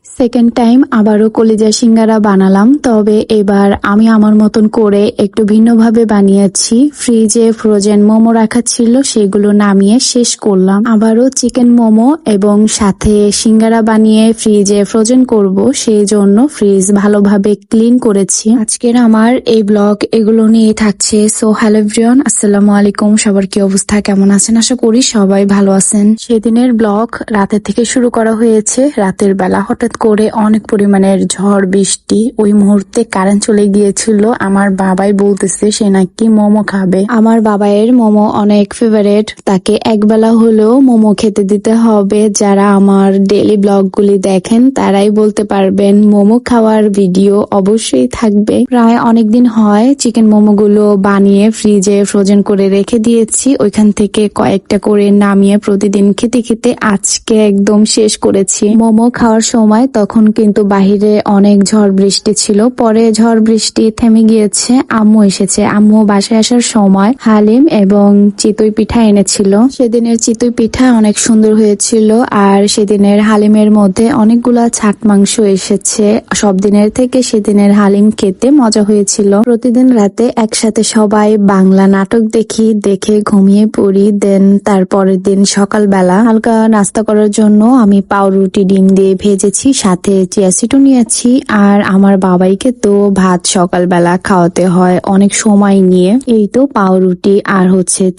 Second time আবারও কলিজা সিঙ্গারা বানালাম, তবে এবার আমি আমার মতন করে একটু ভিন্নভাবে বানিয়েছি। ফ্রিজে ফ্রোজেন মোমো রাখা ছিল, সেগুলো নামিয়ে শেষ করলাম। আবারও চিকেন মোমো এবং সাথে সিঙ্গারা বানিয়ে ফ্রিজে ফ্রোজেন করব, সেই জন্য ফ্রিজ ভালোভাবে ক্লিন করেছি। আজকের আমার এই ব্লগ এগুলো নিয়ে থাকছে। সো হ্যালো এভরিওয়ান, আসসালামু আলাইকুম। সবার কি অবস্থা, কেমন আছেন? আশা করি সবাই ভালো আছেন। সেদিনের ব্লগ রাতের থেকে শুরু করা হয়েছে। রাতের বেলা হঠাৎ করে অনেক পরিমাণের ঝড় বৃষ্টি, ওই মুহূর্তে কারেন্ট চলে গিয়েছিল। আমার বাবাই বলতেছে সে নাকি মোমো খাবে। আমার বাবাইয়ের মোমো অনেক ফেভারিট, তাকে একবেলা হলেও মোমো খেতে দিতে হবে। যারা আমার ডেইলি ব্লগগুলি দেখেন তারাই বলতে পারবেন মোমো খাওয়ার ভিডিও অবশ্যই থাকবে। প্রায় অনেকদিন হয় চিকেন মোমো গুলো বানিয়ে ফ্রিজে ফ্রোজেন করে রেখে দিয়েছি, ওইখান থেকে কয়েকটা করে নামিয়ে প্রতিদিন খেতে খেতে আজকে একদম শেষ করেছি। মোমো খাওয়ার সময় তখন কিন্তু বাহিরে অনেক ঝড় বৃষ্টি ছিল, পরে ঝড় বৃষ্টি থেমে গিয়েছে। আম্মু এসেছে, আম্মু বাসায় আসার সময় হালিম এবং চিতই পিঠা এনেছিল। সেদিনের চিতই পিঠা অনেক সুন্দর হয়েছিল, আর সেদিনের হালিমের মধ্যে অনেকগুলা ছাট মাংস এসেছে। সব দিনের থেকে সেদিনের হালিম খেতে মজা হয়েছিল। প্রতিদিন রাতে একসাথে সবাই বাংলা নাটক দেখি, দেখে ঘুমিয়ে পড়ি। দেন তারপরের দিন সকালবেলা হালকা নাস্তা করার জন্য আমি পাউরুটি ডিম দিয়ে ভেজেছি, সাথে চিয়া সিডও নিয়েছি। আর আমার বাবাইকে তো ভাত সকালবেলা খাওয়াতে হয় অনেক সময় নিয়ে। এই তো পাউরুটি আর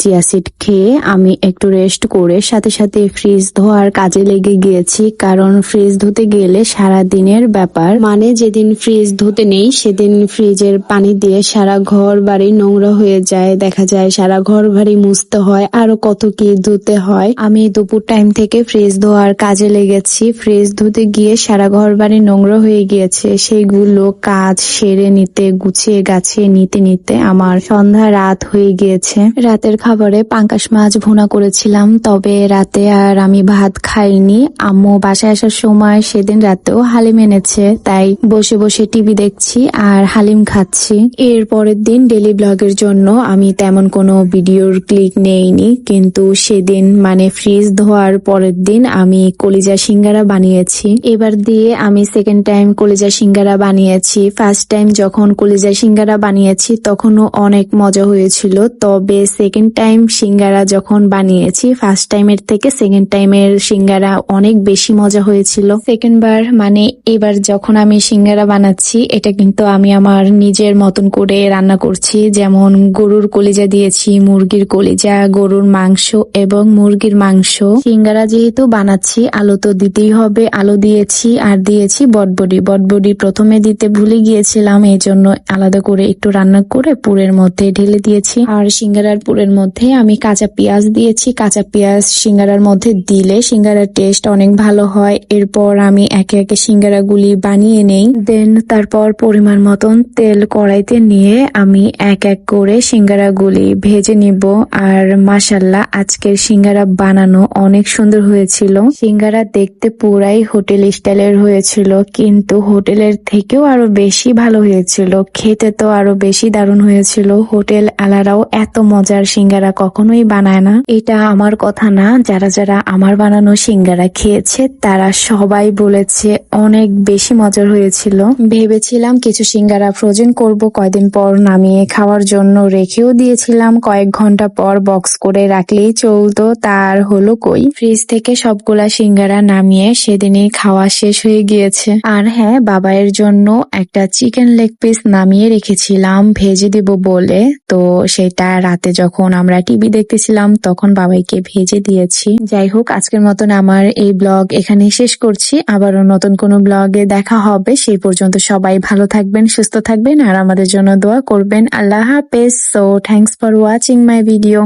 চিয়া সিড খেয়ে আমি একটু রেস্ট করে সাথে সাথে ফ্রিজ ধোয়ার কাজে লেগে গিয়েছি, কারণ ফ্রিজ ধুতে গেলে সারা দিনের ব্যাপার। মানে যেদিন ফ্রিজ ধুতে নেই সেদিন ফ্রিজের পানি দিয়ে সারা ঘর বাড়ি নোংরা হয়ে যায়, দেখা যায় সারা ঘর বাড়ি মুছতে হয়, আরো কত কি ধুতে হয়। আমি দুপুর টাইম থেকে ফ্রিজ ধোয়ার কাজে লেগেছি। ফ্রিজ ধুতে গিয়ে সারা ঘর বাড়ি নোংরা হয়ে গিয়েছে, সেইগুলো কাজ সেরে নিতে, গুছিয়ে গাছিয়ে নিতে নিতে আমার সন্ধ্যা রাত হয়ে গিয়েছে। রাতের খাবারে পাঙ্কাশ মাছ ভুনা করেছিলাম, তবে রাতে আর আমি ভাত খাইনি। আম্মু বাসায় আসার সময় সেদিন রাতেও হালিম এনেছে, তাই বসে বসে টিভি দেখছি আর হালিম খাচ্ছি। এর পরের দিন ডেইলি ব্লগের জন্য আমি তেমন কোনো ভিডিওর ক্লিক নেইনি, কিন্তু সেদিন মানে ফ্রিজ ধোয়ার পরের দিন আমি কলিজা সিঙ্গারা বানিয়েছি। এবার দিয়ে আমি সেকেন্ড টাইম কলিজা সিঙ্গারা বানিয়েছি। ফার্স্ট টাইম যখন কলিজা সিঙ্গারা বানিয়েছি তখনও অনেক মজা হয়েছিল, তবে সেকেন্ড টাইম সিঙ্গারা যখন বানিয়েছি ফার্স্ট টাইমের থেকে সেকেন্ড টাইমের সিঙ্গারা অনেক বেশি মজা হয়েছিল। সেকেন্ড বার মানে এবার যখন আমি সিঙ্গারা বানাচ্ছি, এটা কিন্তু আমি আমার নিজের মতন করে রান্না করছি। যেমন গরুর কলিজা দিয়েছি, মুরগির কলিজা, গরুর মাংস এবং মুরগির মাংস। সিঙ্গারা যেহেতু বানাচ্ছি আলু তো দিতেই হবে, আলু দিয়েছি আর দিয়েছি বটবডি। বটবডি প্রথমে দিতে ভুলে গিয়েছিলাম, এই জন্য আলাদা করে একটু রান্না করে পুরের মধ্যে ঢেলে দিয়েছি। আর সিঙ্গারার পুরের মধ্যে আমি কাঁচা পেঁয়াজ দিয়েছি। কাঁচা পেঁয়াজ সিঙ্গারার মধ্যে দিলে সিঙ্গারার টেস্ট অনেক ভালো হয়। এরপর আমি একে একে সিঙ্গারা গুলি বানিয়ে নেই। দেন তারপর পরিমাণ মতন তেল কড়াইতে নিয়ে আমি এক এক করে সিঙ্গারা গুলি ভেজে নিব। আর মাশাল্লাহ আজকের সিঙ্গারা বানানো অনেক সুন্দর হয়েছিল। সিঙ্গারা দেখতে পুরাই হোটেল স্টাইলের হয়েছিল, কিন্তু হোটেলের থেকেও আরো বেশি ভালো হয়েছিল। খেতে তো আরো বেশি দারুণ হয়েছিল। হোটেল আলারাও এত মজার সিঙ্গারা কখনোই বানায় না। এটা আমার কথা না, যারা যারা আমার বানানো সিঙ্গারা খেয়েছে তারা সবাই বলেছে অনেক বেশি মজার হয়েছিল। ভেবেছিলাম কিছু সিঙ্গারা ফ্রোজেন করব, কয়দিন পর নামিয়ে খাওয়ার জন্য রেখেও দিয়েছিলাম। কয়েক ঘন্টা পর বক্স করে রাখলেই চলতো, তার হলো কই। ফ্রিজ থেকে সবগুলা সিঙ্গারা নামিয়ে সেদিনই খাওয়া শেষ হয়ে গিয়েছে। আর হ্যাঁ, বাবাইয়ের জন্য একটা চিকেন লেগ পিস নামিয়ে রেখেছিলাম ভেজে দিব বলে, তো সেটা রাতে যখন আমরা টিভি দেখতেছিলাম তখন বাবাইকে ভেজে দিয়েছি। যাই হোক, আজকের মতন আমার এই ব্লগ এখানে শেষ করছি। আবারও নতুন কোনো ব্লগে দেখা হবে। সেই পর্যন্ত সবাই ভালো থাকবেন, সুস্থ থাকবেন আর আমাদের জন্য দোয়া করবেন। আল্লাহ হাফেজ। So thanks for watching my video.